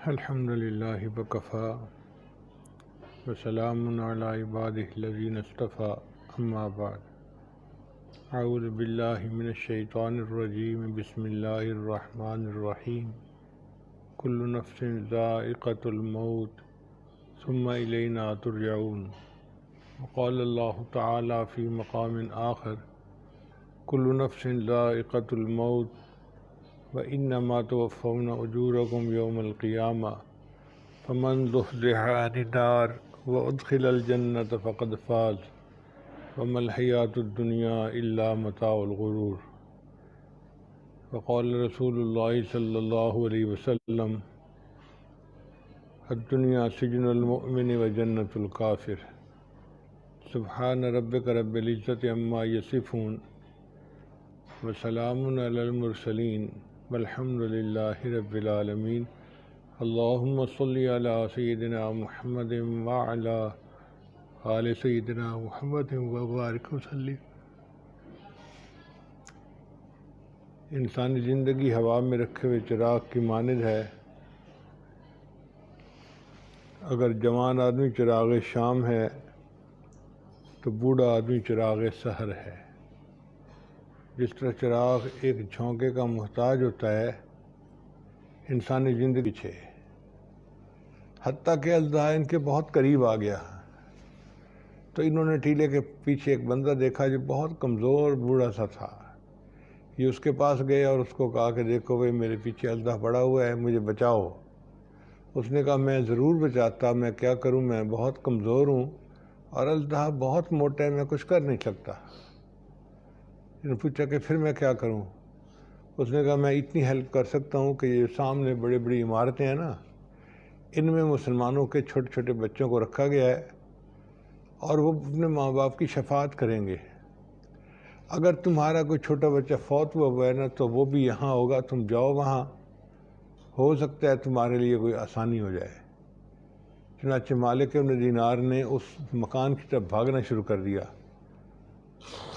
الحمد للہ وکفا وسلام علی عبادہ الذین اصطفیٰ اما بعد اعوذ باللہ من الشیطان الرجیم بسم اللہ الرحمن الرحیم کل نفس ذائقۃ الموت ثم الینا ترجعون وقال اللہ تعالی فی مقام آخر کل نفس ذائقۃ الموت وَإِنَّمَا تُوَفَّوْنَ أُجُورَكُمْ يَوْمَ الْقِيَامَةِ فَمَنْ زُحْزِحَ عَنِ النَّارِ وَأُدْخِلَ الْجَنَّةَ فَقَدْ فَازَ وَمَا الْحَيَاةُ الدُّنْيَا إِلَّا مَتَاعُ الْغُرُورِ وقال رسول اللہ صلی اللہ علیہ وسلم الدنیا سجن المؤمن وجنۃ الکافر سبحان ربک رب العزۃ عما یصفون وسلام علی المرسلین والحمد للہ رب العالمین اللہم صلی علی سیدنا محمد وعلی آل سیدنا محمد وبارک وسلم۔ انسانی زندگی ہوا میں رکھے ہوئے چراغ کی مانند ہے۔ اگر جوان آدمی چراغ شام ہے تو بوڑھا آدمی چراغ سحر ہے۔ جس طرح چراغ ایک جھونکے کا محتاج ہوتا ہے، انسانی زندگی ہے، حتیٰ کہ اللہ ان کے بہت قریب آ گیا تو انہوں نے ٹیلے کے پیچھے ایک بندہ دیکھا جو بہت کمزور بوڑھا سا تھا۔ یہ اس کے پاس گئے اور اس کو کہا کہ دیکھو بھائی میرے پیچھے اللہ پڑا ہوا ہے، مجھے بچاؤ۔ اس نے کہا میں ضرور بچاتا، میں کیا کروں، میں بہت کمزور ہوں اور اللہ بہت موٹا ہے، میں کچھ کر نہیں سکتا۔ انہوں نے پوچھا کہ پھر میں کیا کروں؟ اس نے کہا میں اتنی ہیلپ کر سکتا ہوں کہ یہ سامنے بڑی بڑی عمارتیں ہیں نا، ان میں مسلمانوں کے چھوٹے چھوٹے بچوں کو رکھا گیا ہے اور وہ اپنے ماں باپ کی شفاعت کریں گے۔ اگر تمہارا کوئی چھوٹا بچہ فوت ہوا ہے نا تو وہ بھی یہاں ہوگا، تم جاؤ وہاں، ہو سکتا ہے تمہارے لیے کوئی آسانی ہو جائے۔ چنانچہ مالک ابن دینار نے اس مکان کی طرف بھاگنا شروع کر دیا۔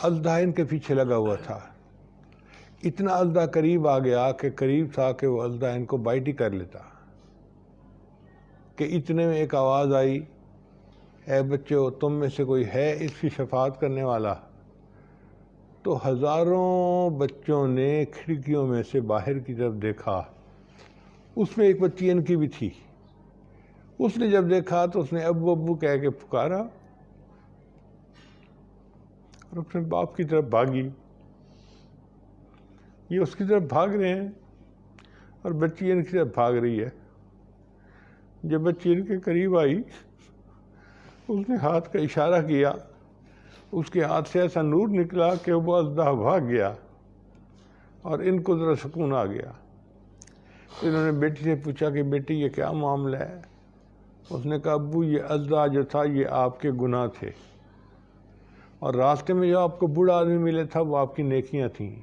الدہ ان کے پیچھے لگا ہوا تھا۔ اتنا الدہ قریب آ گیا کہ قریب تھا کہ وہ الدہ ان کو بائٹ ہی کر لیتا کہ اتنے میں ایک آواز آئی، اے بچوں تم میں سے کوئی ہے اس کی شفاعت کرنے والا؟ تو ہزاروں بچوں نے کھڑکیوں میں سے باہر کی طرف دیکھا، اس میں ایک بچی ان کی بھی تھی۔ اس نے جب دیکھا تو اس نے ابو ابو کہہ کے پکارا اور اپنے باپ کی طرف بھاگی۔ یہ اس کی طرف بھاگ رہے ہیں اور بچی ان کی طرف بھاگ رہی ہے۔ جب بچی ان کے قریب آئی، اس نے ہاتھ کا اشارہ کیا، اس کے ہاتھ سے ایسا نور نکلا کہ وہ الدہ بھاگ گیا اور ان کو ذرا سکون آ گیا۔ انہوں نے بیٹی سے پوچھا کہ بیٹی یہ کیا معاملہ ہے؟ اس نے کہا ابو یہ الدہ جو تھا یہ آپ کے گناہ تھے، اور راستے میں جو آپ کو بوڑھا آدمی ملے تھا وہ آپ کی نیکیاں تھیں۔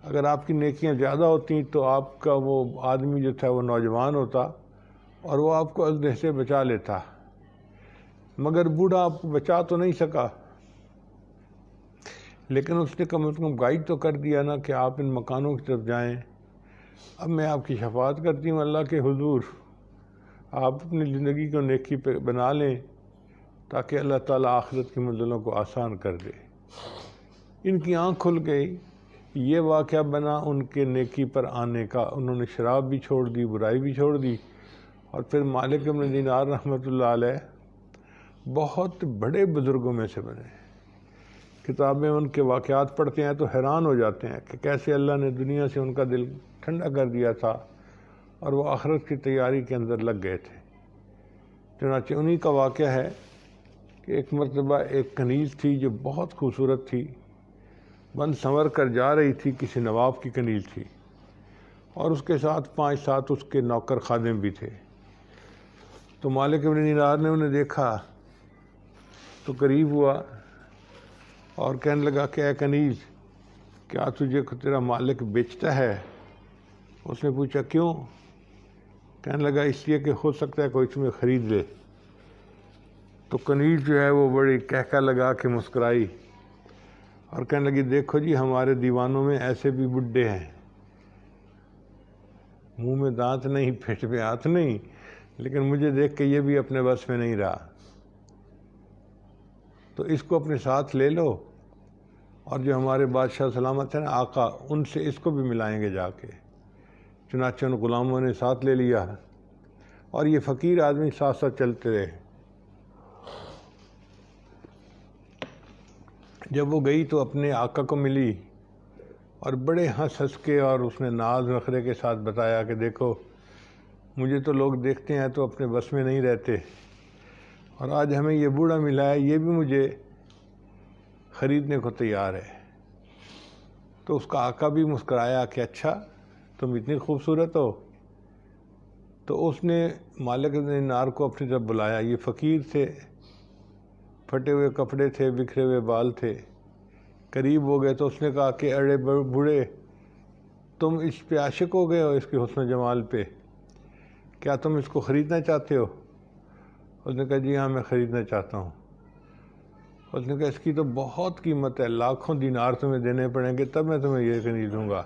اگر آپ کی نیکیاں زیادہ ہوتیں تو آپ کا وہ آدمی جو تھا وہ نوجوان ہوتا اور وہ آپ کو الدہ سے بچا لیتا، مگر بوڑھا آپ کو بچا تو نہیں سکا، لیکن اس نے کم از کم گائیڈ تو کر دیا نا کہ آپ ان مکانوں کی طرف جائیں۔ اب میں آپ کی شفاعت کرتی ہوں اللہ کے حضور، آپ اپنی زندگی کو نیکی پہ بنا لیں تاکہ اللہ تعالیٰ آخرت کی منزلوں کو آسان کر دے۔ ان کی آنکھ کھل گئی۔ یہ واقعہ بنا ان کے نیکی پر آنے کا۔ انہوں نے شراب بھی چھوڑ دی، برائی بھی چھوڑ دی، اور پھر مالک ابن دینار رحمۃ اللہ علیہ بہت بڑے بزرگوں میں سے بنے۔ کتابیں ان کے واقعات پڑھتے ہیں تو حیران ہو جاتے ہیں کہ کیسے اللہ نے دنیا سے ان کا دل ٹھنڈا کر دیا تھا اور وہ آخرت کی تیاری کے اندر لگ گئے تھے۔ چنانچہ انہی کا واقعہ ہے کہ ایک مرتبہ ایک کنیز تھی جو بہت خوبصورت تھی، بن سنور کر جا رہی تھی، کسی نواب کی کنیز تھی، اور اس کے ساتھ 5-7 اس کے نوکر خادم بھی تھے۔ تو مالک ابن دینار نے انہیں دیکھا تو قریب ہوا اور کہنے لگا کہ اے کنیز کیا تجھے تیرا مالک بیچتا ہے؟ اس نے پوچھا کیوں؟ کہنے لگا اس لیے کہ ہو سکتا ہے کوئی تمہیں خرید لے۔ تو کنیز جو ہے وہ بڑی کہکہ لگا کے مسکرائی اور کہنے لگی دیکھو جی ہمارے دیوانوں میں ایسے بھی بڈھے ہیں، منہ میں دانت نہیں، پیٹ میں ہاتھ نہیں، لیکن مجھے دیکھ کے یہ بھی اپنے بس میں نہیں رہا۔ تو اس کو اپنے ساتھ لے لو، اور جو ہمارے بادشاہ سلامت ہیں نا آقا، ان سے اس کو بھی ملائیں گے جا کے۔ چنانچہ ان غلاموں نے ساتھ لے لیا، اور یہ فقیر آدمی ساتھ ساتھ چلتے رہے۔ جب وہ گئی تو اپنے آقا کو ملی، اور بڑے ہنس کے اور اس نے ناز نخرے کے ساتھ بتایا کہ دیکھو مجھے تو لوگ دیکھتے ہیں تو اپنے بس میں نہیں رہتے، اور آج ہمیں یہ بوڑھا ملا ہے، یہ بھی مجھے خریدنے کو تیار ہے۔ تو اس کا آقا بھی مسکرایا کہ اچھا تم اتنی خوبصورت ہو۔ تو اس نے مالک دینار کو اپنی طرف بلایا۔ یہ فقیر تھے، پھٹے ہوئے کپڑے تھے، بکھرے ہوئے بال تھے۔ قریب ہو گئے تو اس نے کہا کہ ارے بوڑھے، تم اس پہ عاشق ہو گئے ہو، اس کے حسن و جمال پہ، کیا تم اس کو خریدنا چاہتے ہو؟ اس نے کہا جی ہاں میں خریدنا چاہتا ہوں۔ اس نے کہا اس کی تو بہت قیمت ہے، لاکھوں دینار تمہیں دینے پڑیں گے تب میں تمہیں یہ خریدوں گا۔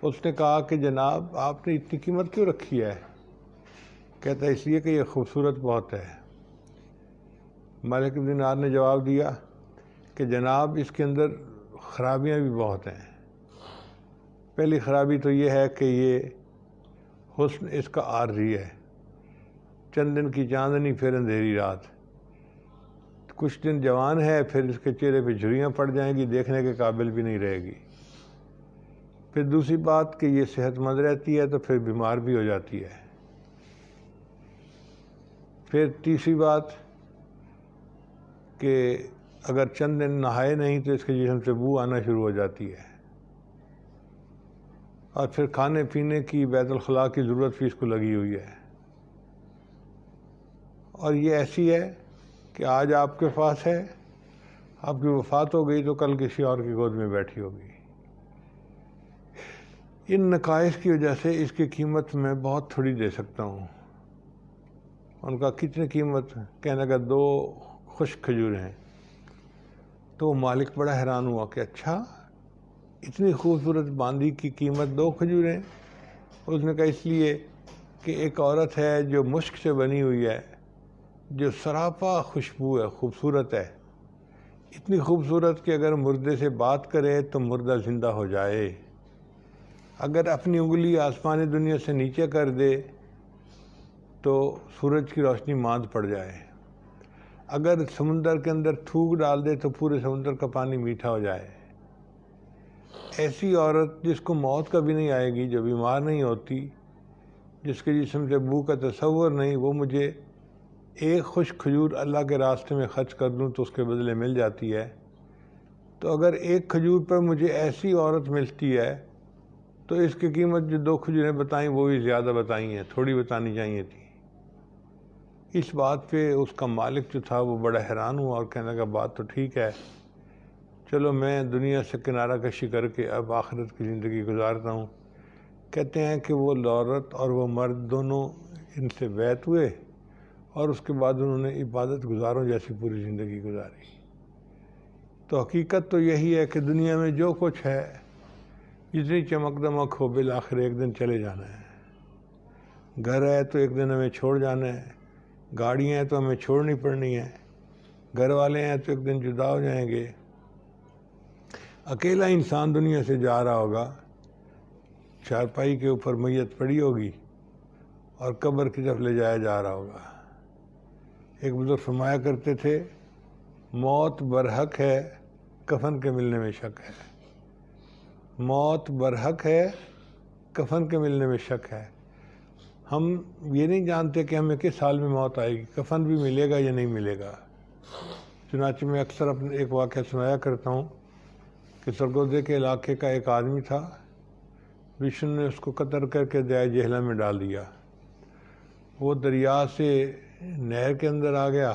اس نے کہا کہ جناب آپ نے اتنی قیمت کیوں رکھی ہے؟ کہتا ہے اس لیے کہ یہ خوبصورت بہت ہے۔ مالک دینار نے جواب دیا کہ جناب اس کے اندر خرابیاں بھی بہت ہیں۔ پہلی خرابی تو یہ ہے کہ یہ حسن اس کا عارضی ہے، چند دن کی چاندنی پھر اندھیری رات، کچھ دن جوان ہے پھر اس کے چہرے پہ جھریاں پڑ جائیں گی، دیکھنے کے قابل بھی نہیں رہے گی۔ پھر دوسری بات کہ یہ صحت مند رہتی ہے تو پھر بیمار بھی ہو جاتی ہے۔ پھر تیسری بات کہ اگر چند دن نہائے نہیں تو اس کے جسم سے بو آنا شروع ہو جاتی ہے، اور پھر کھانے پینے کی بیت الخلاء کی ضرورت بھی اس کو لگی ہوئی ہے، اور یہ ایسی ہے کہ آج آپ کے پاس ہے، آپ کی وفات ہو گئی تو کل کسی اور کی گود میں بیٹھی ہوگی۔ ان نقائص کی وجہ سے اس کی قیمت میں بہت تھوڑی دے سکتا ہوں۔ ان کا کتنی قیمت؟ کہنے کا 2 خشک کھجور ہیں۔ تو مالک بڑا حیران ہوا کہ اچھا اتنی خوبصورت باندی کی قیمت 2 کھجوریں؟ اس نے کہا اس لیے کہ ایک عورت ہے جو مشک سے بنی ہوئی ہے، جو سراپا خوشبو ہے، خوبصورت ہے، اتنی خوبصورت کہ اگر مردے سے بات کرے تو مردہ زندہ ہو جائے، اگر اپنی انگلی آسمانی دنیا سے نیچے کر دے تو سورج کی روشنی ماند پڑ جائے، اگر سمندر کے اندر تھوک ڈال دے تو پورے سمندر کا پانی میٹھا ہو جائے۔ ایسی عورت جس کو موت کبھی نہیں آئے گی، جو بیمار نہیں ہوتی، جس کے جسم سے بو کا تصور نہیں، وہ مجھے ایک خشک کھجور اللہ کے راستے میں خرچ کر دوں تو اس کے بدلے مل جاتی ہے۔ تو اگر ایک کھجور پر مجھے ایسی عورت ملتی ہے تو اس کی قیمت جو 2 کھجوریں بتائیں وہ بھی زیادہ بتائی ہیں، تھوڑی بتانی چاہیے تھی۔ اس بات پہ اس کا مالک جو تھا وہ بڑا حیران ہوا اور کہنے کا بات تو ٹھیک ہے، چلو میں دنیا سے کنارہ کشی کر کے اب آخرت کی زندگی گزارتا ہوں۔ کہتے ہیں کہ وہ عورت اور وہ مرد دونوں ان سے بیعت ہوئے، اور اس کے بعد انہوں نے عبادت گزاروں جیسی پوری زندگی گزاری۔ تو حقیقت تو یہی ہے کہ دنیا میں جو کچھ ہے، جتنی چمک دمک ہو، بالآخر ایک دن چلے جانا ہے۔ گھر ہے تو ایک دن ہمیں چھوڑ جانا ہے، گاڑیاں ہیں تو ہمیں چھوڑنی پڑنی ہے، گھر والے ہیں تو ایک دن جدا ہو جائیں گے۔ اکیلا انسان دنیا سے جا رہا ہوگا، چارپائی کے اوپر میت پڑی ہوگی اور قبر کی طرف لے جایا جا رہا ہوگا۔ ایک بزرگ فرمایا کرتے تھے موت برحق ہے، کفن کے ملنے میں شک ہے۔ موت برحق ہے، کفن کے ملنے میں شک ہے۔ ہم یہ نہیں جانتے کہ ہمیں کس حال میں موت آئے گی، کفن بھی ملے گا یا نہیں ملے گا۔ چنانچہ میں اکثر اپنے ایک واقعہ سنایا کرتا ہوں کہ سرگودے کے علاقے کا ایک آدمی تھا، وشنو نے اس کو قتل کر کے دریائے جہلم میں ڈال دیا۔ وہ دریا سے نہر کے اندر آ گیا،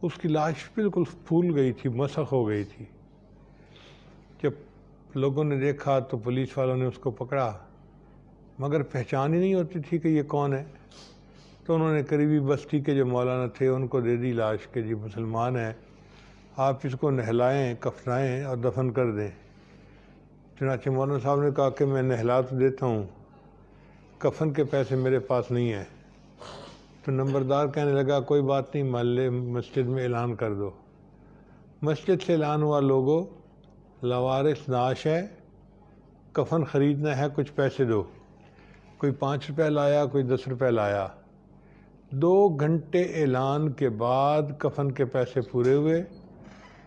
اس کی لاش بالکل پھول گئی تھی، مسخ ہو گئی تھی۔ جب لوگوں نے دیکھا تو پولیس والوں نے اس کو پکڑا، مگر پہچان ہی نہیں ہوتی تھی کہ یہ کون ہے۔ تو انہوں نے قریبی بستی کے جو مولانا تھے ان کو دے دی لاش کہ جی مسلمان ہے، آپ اس کو نہلائیں، کفنائیں اور دفن کر دیں۔ چنانچہ مولانا صاحب نے کہا کہ میں نہلا تو دیتا ہوں، کفن کے پیسے میرے پاس نہیں ہیں۔ تو نمبردار کہنے لگا کوئی بات نہیں، محلے مسجد میں اعلان کر دو۔ مسجد سے اعلان ہوا، لوگوں لوارث نعش ہے، کفن خریدنا ہے، کچھ پیسے دو۔ کوئی 5 روپے لایا، کوئی 10 روپے لایا۔ 2 گھنٹے اعلان کے بعد کفن کے پیسے پورے ہوئے،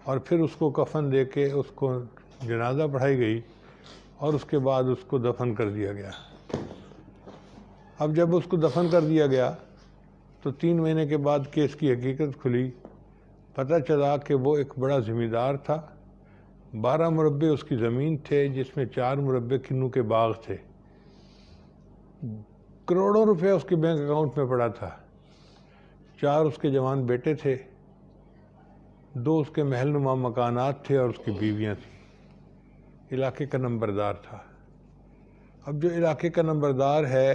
اور پھر اس کو کفن دے کے اس کو جنازہ پڑھائی گئی، اور اس کے بعد اس کو دفن کر دیا گیا۔ اب جب اس کو دفن کر دیا گیا تو 3 مہینے کے بعد کیس کی حقیقت کھلی۔ پتہ چلا کہ وہ ایک بڑا زمیندار تھا، 12 مربع اس کی زمین تھے، جس میں 4 مربع کنوں کے باغ تھے۔ کروڑوں روپے اس کے بینک اکاؤنٹ میں پڑا تھا۔ 4 اس کے جوان بیٹے تھے، 2 اس کے محل نما مکانات تھے، اور اس کی بیویاں تھیں۔ علاقے کا نمبردار تھا۔ اب جو علاقے کا نمبردار ہے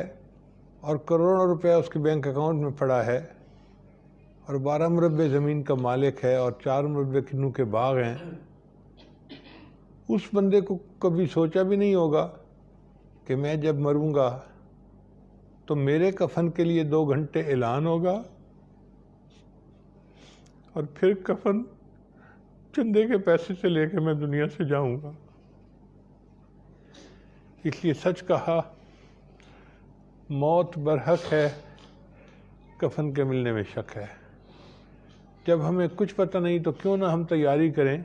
اور کروڑوں روپے اس کے بینک اکاؤنٹ میں پڑا ہے، اور 12 مربع زمین کا مالک ہے، اور 4 مربع کنوں کے باغ ہیں، اس بندے کو کبھی سوچا بھی نہیں ہوگا کہ میں جب مروں گا تو میرے کفن کے لیے 2 گھنٹے اعلان ہوگا، اور پھر کفن چندے کے پیسے سے لے کے میں دنیا سے جاؤں گا۔ اس لیے سچ کہا، موت برحق ہے، کفن کے ملنے میں شک ہے۔ جب ہمیں کچھ پتہ نہیں تو کیوں نہ ہم تیاری کریں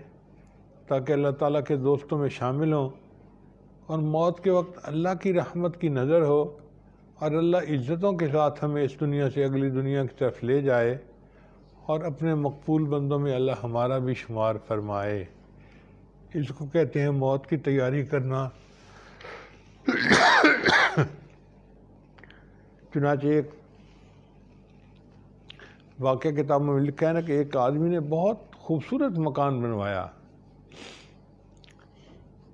تاکہ اللہ تعالیٰ کے دوستوں میں شامل ہوں، اور موت کے وقت اللہ کی رحمت کی نظر ہو، اور اللہ عزتوں کے ساتھ ہمیں اس دنیا سے اگلی دنیا کی طرف لے جائے، اور اپنے مقبول بندوں میں اللہ ہمارا بھی شمار فرمائے۔ اس کو کہتے ہیں موت کی تیاری کرنا۔ چنانچہ ایک واقعہ کتاب میں لکھا ہے نا کہ ایک آدمی نے بہت خوبصورت مکان بنوایا،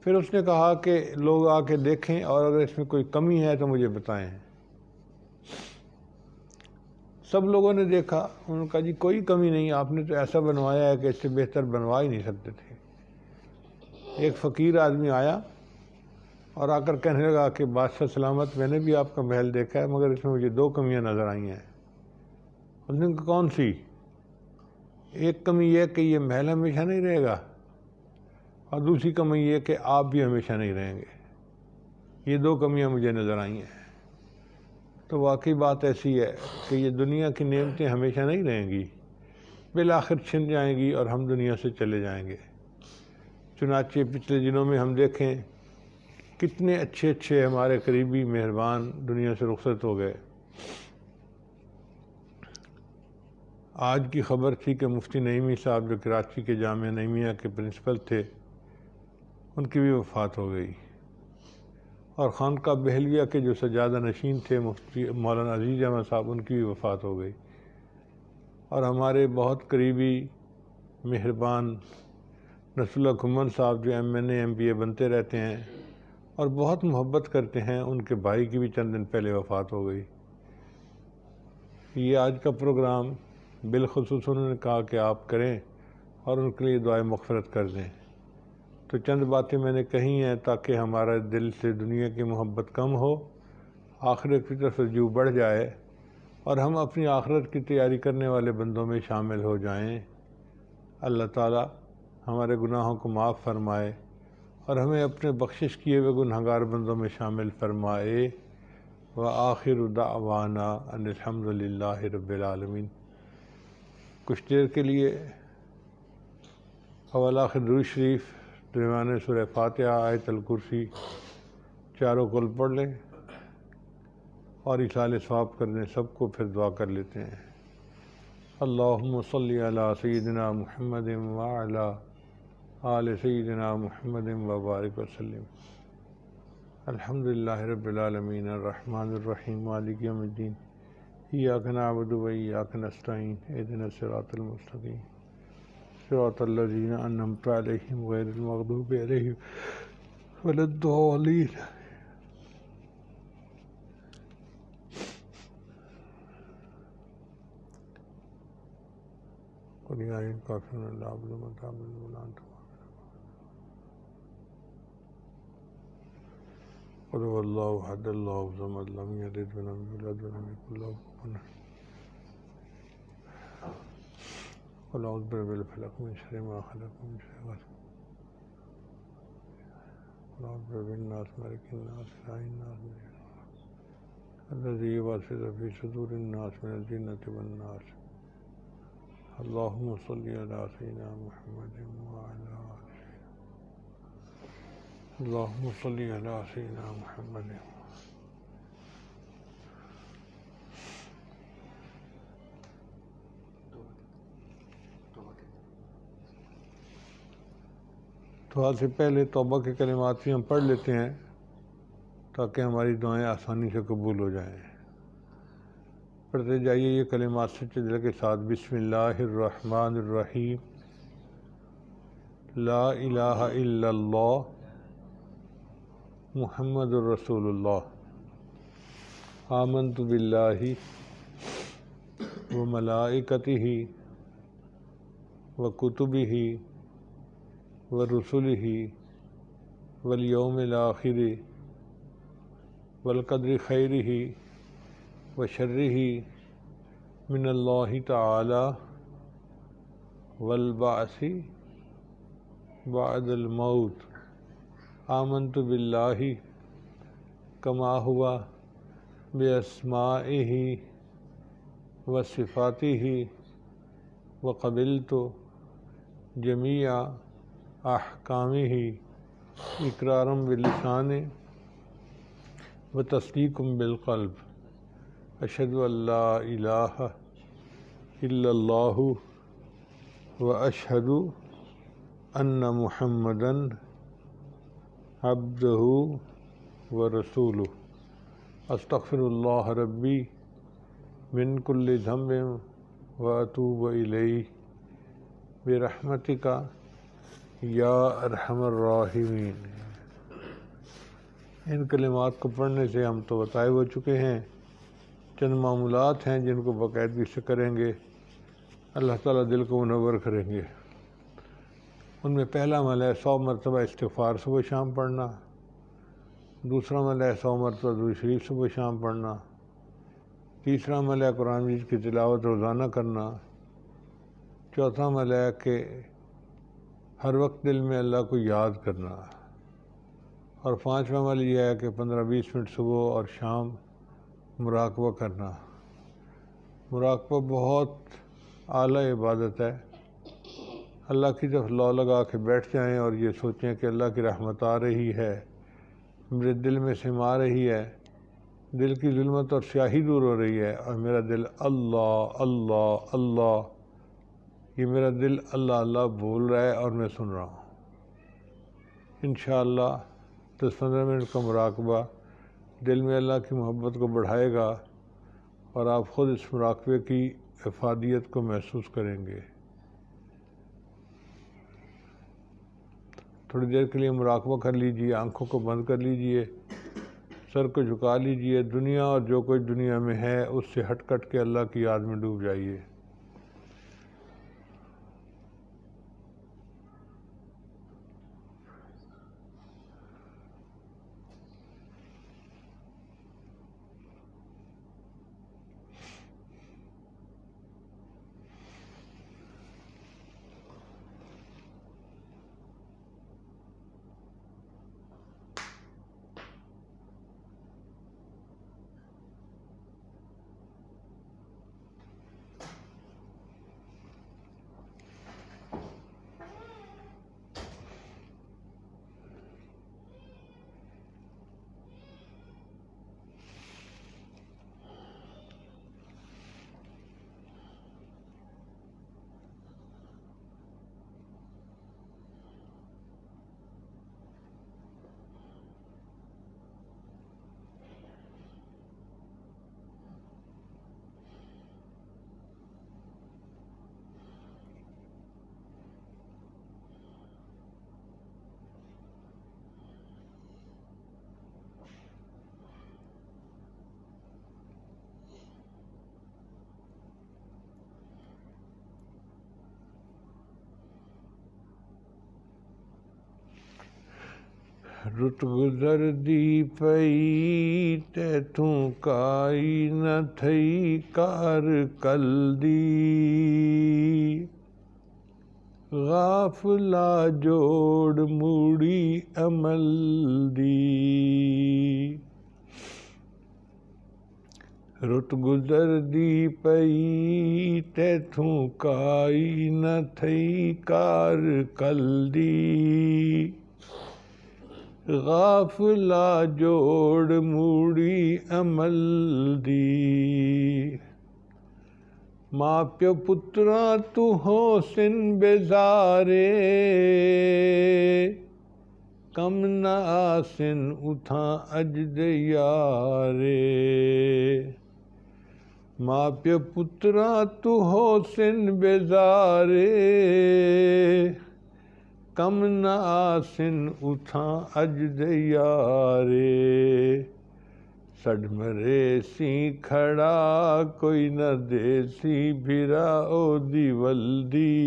پھر اس نے کہا کہ لوگ آ کے دیکھیں، اور اگر اس میں کوئی کمی ہے تو مجھے بتائیں۔ سب لوگوں نے دیکھا، انہوں نے کہا جی کوئی کمی نہیں، آپ نے تو ایسا بنوایا ہے کہ اس سے بہتر بنوا ہی نہیں سکتے تھے۔ ایک فقیر آدمی آیا اور آ کر کہنے لگا کہ بادشاہ سلامت، میں نے بھی آپ کا محل دیکھا ہے، مگر اس میں مجھے 2 کمیاں نظر آئی ہیں۔ اس نے کہا کون سی؟ ایک کمی یہ کہ یہ محل ہمیشہ نہیں رہے گا، اور دوسری کمی یہ کہ آپ بھی ہمیشہ نہیں رہیں گے۔ یہ 2 کمیاں مجھے نظر آئی ہیں۔ تو واقعی بات ایسی ہے کہ یہ دنیا کی نعمتیں ہمیشہ نہیں رہیں گی، بالآخر چھن جائیں گی اور ہم دنیا سے چلے جائیں گے۔ چنانچہ پچھلے دنوں میں ہم دیکھیں کتنے اچھے اچھے ہمارے قریبی مہربان دنیا سے رخصت ہو گئے۔ آج کی خبر تھی کہ مفتی نعیمی صاحب جو کراچی کے جامعہ نعیمیہ کے پرنسپل تھے، ان کی بھی وفات ہو گئی، اور خانقاہ بہلیہ کے جو سجادہ نشین تھے مفتی مولانا عزیز احمد صاحب، ان کی بھی وفات ہو گئی۔ اور ہمارے بہت قریبی مہربان نصر اللہ کھمن صاحب جو MNA MPA بنتے رہتے ہیں اور بہت محبت کرتے ہیں، ان کے بھائی کی بھی چند دن پہلے وفات ہو گئی۔ یہ آج کا پروگرام بالخصوص انہوں نے کہا کہ آپ کریں اور ان کے لیے دعائے مغفرت کر دیں، تو چند باتیں میں نے کہی ہیں تاکہ ہمارا دل سے دنیا کی محبت کم ہو، آخرت کی طرف رجوع بڑھ جائے، اور ہم اپنی آخرت کی تیاری کرنے والے بندوں میں شامل ہو جائیں۔ اللہ تعالیٰ ہمارے گناہوں کو معاف فرمائے اور ہمیں اپنے بخشش کیے ہوئے گنہگار بندوں میں شامل فرمائے۔ وآخر دعوانا ان الحمد للہ رب العالمین۔ کچھ دیر کے لیے اول آخر درود شریف، درمیان سورہ فاتحہ، آیت الکرسی، چاروں کل پڑھ لیں اور ایصال ثواب کر دیں سب کو، پھر دعا کر لیتے ہیں۔ اللہم صلی علی سیدنا محمد وعلی آل سیدنا محمد وبارک وسلم۔ الحمدللہ رب العالمین الرحمن الرحیم مالک یوم الدین، ایاک نعبد و ایاک نستعین، اہدنا الصراط المستقیم، صراط الذین انعمت علیہم غیر المغضوب علیہم ولا الضالین۔ قل یا ایھا الکافرون لا اعبد ما تعبدون ولا انتم قل هو الله احد الله الصمد لم يلد ولم يولد ولم يكن له كفوا احد قل اعوذ برب الفلق من شر ما خلق من شر غاسق قل اعوذ برب الناس ملك الناس اله الناس الذي يوسوس في صدور الناس من الجنة والناس اللهم صل على سيدنا محمد وعلى آل سيدنا اللهم صل على سيدنا محمد. تو آج سے پہلے توبہ کے کلمات بھی ہم پڑھ لیتے ہیں تاکہ ہماری دعائیں آسانی سے قبول ہو جائیں. پڑھتے جائیے یہ کلمات سچے دل کے ساتھ. بسم اللہ الرحمن الرحیم. لا الہ الا اللہ محمد الرسول اللہ. آمنت باللہ وملائکتہ وکتبہ ورسلہ والیوم الآخر والقدر خیرہ وشرہ من اللہ تعالی والبعث بعد الموت. آمنت باللہ کما ہوا باسمائہ وصفاتہ وقبلت جمیع احکامہ اقرارا باللسان وتصدیقا بالقلب. اشہد ان لا الہ الا اللہ واشہد ان محمدا عبدہ ورسولہ. استغفر اللہ ربی من کل ذنب واتوب الیہ برحمتک یا ارحم الراحمین. ان کلمات کو پڑھنے سے ہم تو بتائے ہو چکے ہیں. چند معمولات ہیں جن کو باقاعدگی سے کریں گے اللہ تعالیٰ دل کو منور کریں گے. ان میں پہلا عمل ہے 100 مرتبہ استغفار صبح شام پڑھنا. دوسرا عمل ہے 100 مرتبہ درود شریف صبح شام پڑھنا. تیسرا عمل ہے قرآن مجید کی تلاوت روزانہ کرنا. چوتھا عمل ہے کہ ہر وقت دل میں اللہ کو یاد کرنا. اور پانچواں عمل یہ ہے کہ 15-20 منٹ صبح اور شام مراقبہ کرنا. مراقبہ بہت اعلیٰ عبادت ہے. اللہ کی طرف لو لگا کے بیٹھ جائیں اور یہ سوچیں کہ اللہ کی رحمت آ رہی ہے, میرے دل میں سما رہی ہے, دل کی ظلمت اور سیاہی دور ہو رہی ہے اور میرا دل اللہ اللہ اللہ, یہ میرا دل اللہ اللہ بول رہا ہے اور میں سن رہا ہوں. انشاءاللہ 10-15 منٹ کا مراقبہ دل میں اللہ کی محبت کو بڑھائے گا اور آپ خود اس مراقبے کی افادیت کو محسوس کریں گے. تھوڑی دیر کے لیے مراقبہ کر لیجئے, آنکھوں کو بند کر لیجئے, سر کو جھکا لیجئے. دنیا اور جو کچھ دنیا میں ہے اس سے ہٹ کٹ کے اللہ کی یاد میں ڈوب جائیے. رت گزر دی پئی تیتھوں کائی نہ تھئی کار کل دی غافلا جوڑ موڑی عمل دی رت گزر دی پئی تیتھوں کائی نہ تھئی کار کل دی غافلا جوڑ موڑی عمل دی ماں پیو پتراں تو حسن بیزارے کم نہ آسن اتھاں اج دے یارے ماں پیو پتراں تو حسن بیزارے کم نہ آسن اتھاں اج دے یارے سڑ مرے سی کھڑا کوئی نہ دے سی بھرا او دی ولدی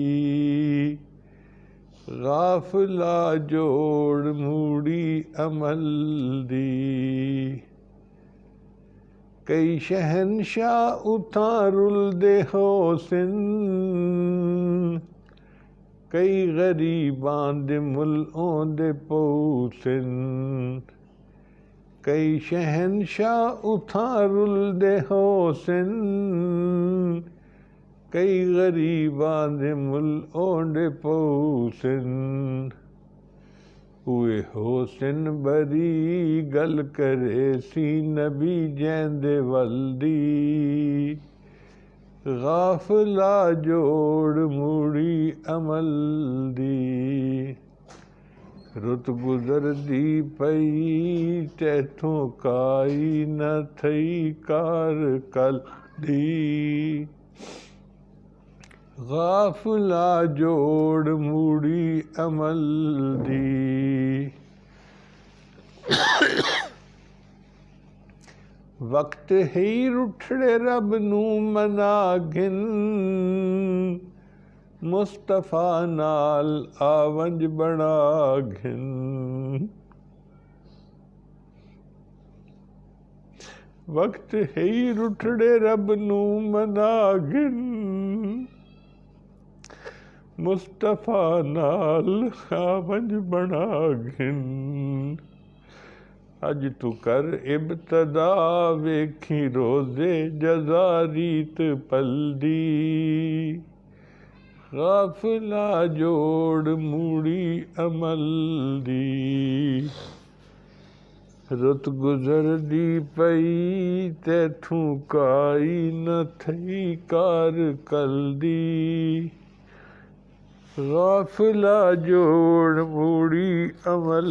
غافلا جوڑ موڑی عمل دی کئی شہنشاہ اتھاں رل دے حسن کئی غریباں دے ملعوں دے پوسن کئی شہنشاہ اتھاں رل دے حسن کئی غریباں دے ملعوں دے پوسن اوے حسن بری گل کرے سی نبی جیندے ولدی غافلا جوڑ موڑی عمل دی رت گزر دی پئی تیتھوں کائی نہ تھئی کار کل دی غافلا جوڑ موڑی عمل دی وقت ہی رٹھڑے رب نوں منا گھن مصطفیٰ نال آونج بنا گھن وقت ہی رٹھڑے رب نوں منا گھن مصطفیٰ نال آونج بنا گھن اج تو کر ابتدا ویکھی روزے جزا ریت پلدی غافلا جوڑ موڑی عمل دی رت گزر دی پئی تیتھوں کائی نہ تھئی کار کل دی غافلا جوڑ موڑی عمل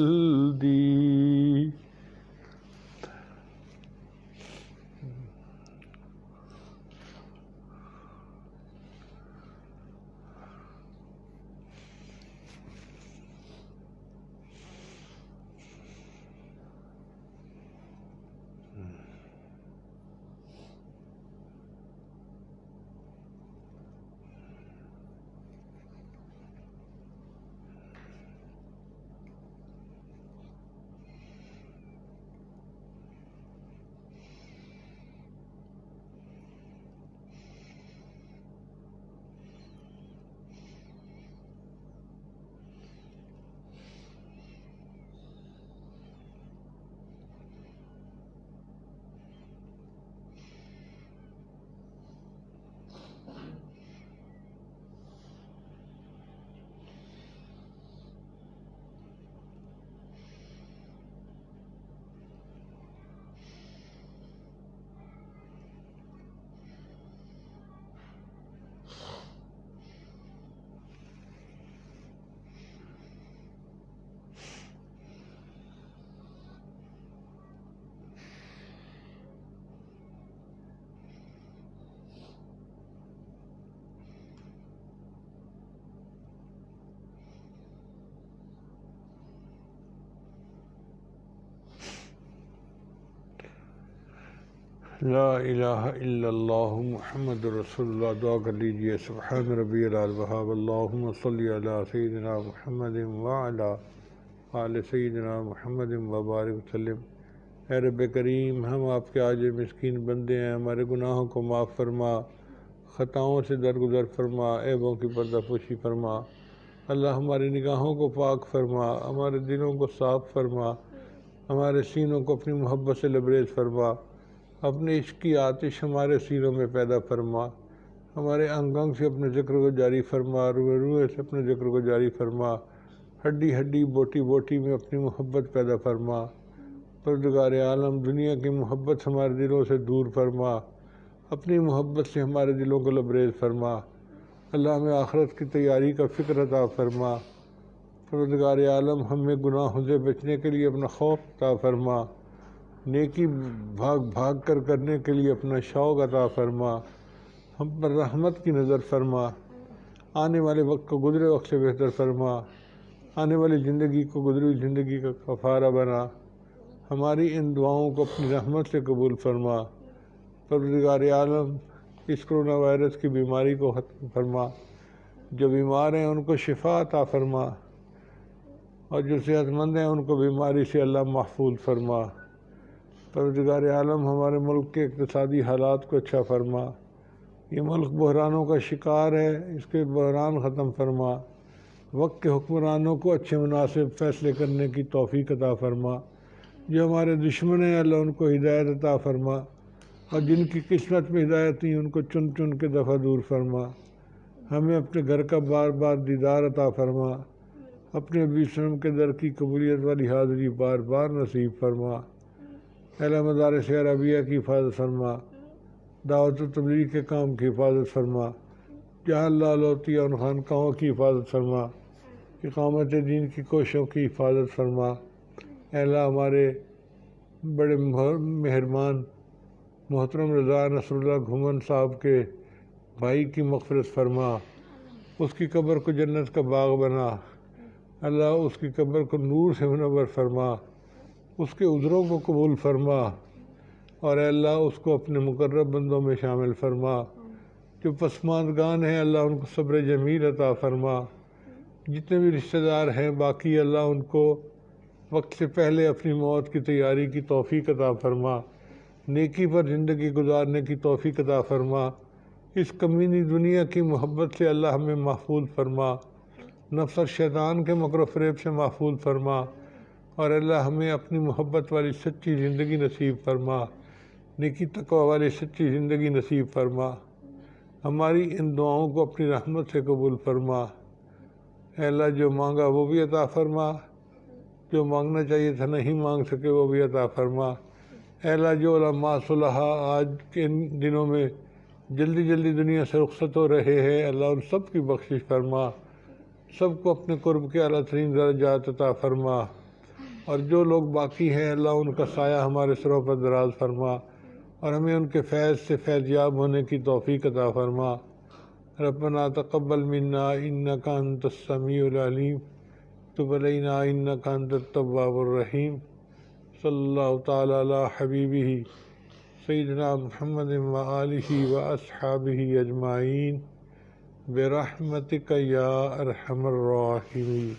دی لا الہ الا اللہ محمد رسول اللہ. دعا کر لیجئے. سبحان ربی العلی الوہاب. اللہم صلی علی سیدنا محمد وعلی آل سیدنا محمد وبارک وسلم۔ اے رب کریم، ہم آپ کے عاجز مسکین بندے ہیں، ہمارے گناہوں کو معاف فرما، خطاؤں سے درگزر فرما، عیبوں کی پردہ پوشی فرما۔ اللہ ہماری نگاہوں کو پاک فرما، ہمارے دلوں کو صاف فرما، ہمارے سینوں کو اپنی محبت سے لبریز فرما، اپنے عشق کی آتش ہمارے سینوں میں پیدا فرما، ہمارے انگ انگ سے اپنے ذکر کو جاری فرما، روئے روئے سے اپنے ذکر کو جاری فرما، ہڈی ہڈی بوٹی بوٹی میں اپنی محبت پیدا فرما۔ پروردگار عالم، دنیا کی محبت ہمارے دلوں سے دور فرما، اپنی محبت سے ہمارے دلوں کو لبریز فرما۔ اللہ ہمیں آخرت کی تیاری کا فکر عطا فرما۔ پروردگار عالم، ہمیں گناہوں سے بچنے کے لیے اپنا خوف عطا فرما، نیکی بھاگ بھاگ کر کرنے کے لیے اپنا شوق عطا فرما، ہم پر رحمت کی نظر فرما، آنے والے وقت کو گزرے وقت سے بہتر فرما، آنے والی زندگی کو گزری ہوئی زندگی کا کفارہ بنا، ہماری ان دعاؤں کو اپنی رحمت سے قبول فرما۔ پروردگار عالم، اس کرونا وائرس کی بیماری کو ختم فرما، جو بیمار ہیں ان کو شفا عطا فرما، اور جو صحت مند ہیں ان کو بیماری سے اللہ محفوظ فرما۔ پروردگار عالم، ہمارے ملک کے اقتصادی حالات کو اچھا فرما، یہ ملک بحرانوں کا شکار ہے، اس کے بحران ختم فرما، وقت کے حکمرانوں کو اچھے مناسب فیصلے کرنے کی توفیق عطا فرما، جو ہمارے دشمن ہیں اللہ ان کو ہدایت عطا فرما، اور جن کی قسمت میں ہدایت نہیں ان کو چن چن کے دفع دور فرما۔ ہمیں اپنے گھر کا بار بار دیدار عطا فرما، اپنے نبی صلی اللہ علیہ وسلم کے در کی قبولیت والی حاضری بار بار نصیب فرما۔ اعلیٰ مدارس عربیہ کی حفاظت فرما، دعوت و تبلیغ کے کام کی حفاظت فرما، جہاں اللہ لوتیا ان خانقاہوں کی حفاظت فرما، اقامت دین کی کوششوں کی حفاظت فرما۔ اے اللہ، ہمارے بڑے مہربان محترم رضا نصر اللہ گھومن صاحب کے بھائی کی مغفرت فرما، اس کی قبر کو جنت کا باغ بنا، اللہ اس کی قبر کو نور سے منور فرما، اس کے عذروں کو قبول فرما، اور اے اللہ اس کو اپنے مقرب بندوں میں شامل فرما۔ جو پسماندگان ہیں اللہ ان کو صبر جمیل عطا فرما، جتنے بھی رشتہ دار ہیں باقی اللہ ان کو وقت سے پہلے اپنی موت کی تیاری کی توفیق عطا فرما، نیکی پر زندگی گزارنے کی توفیق عطا فرما۔ اس کمینی دنیا کی محبت سے اللہ ہمیں محفوظ فرما، نفس اور شیطان کے مکر و فریب سے محفوظ فرما، اور اللہ ہمیں اپنی محبت والی سچی زندگی نصیب فرما، نیکی تقوی والی سچی زندگی نصیب فرما۔ ہماری ان دعاؤں کو اپنی رحمت سے قبول فرما۔ اے اللہ، جو مانگا وہ بھی عطا فرما، جو مانگنا چاہیے تھا نہیں مانگ سکے وہ بھی عطا فرما۔ اے اللہ، جو علماء صلحاء آج کے دنوں میں جلدی جلدی دنیا سے رخصت ہو رہے ہیں، اللہ ان سب کی بخشش فرما، سب کو اپنے قرب کے اعلیٰ ترین درجات عطا فرما، اور جو لوگ باقی ہیں اللہ ان کا سایہ ہمارے سروں پر دراز فرما، اور ہمیں ان کے فیض سے فیضیاب ہونے کی توفیق عطا فرما۔ ربنا تقبل منا انک انت السمیع العلیم، تب علینا انک انت التواب الرحیم۔ صلی اللہ تعالی علی حبیبہ سیدنا محمد وآلہ واصحابہ اجمعین برحمتک یا ارحم الراحمین۔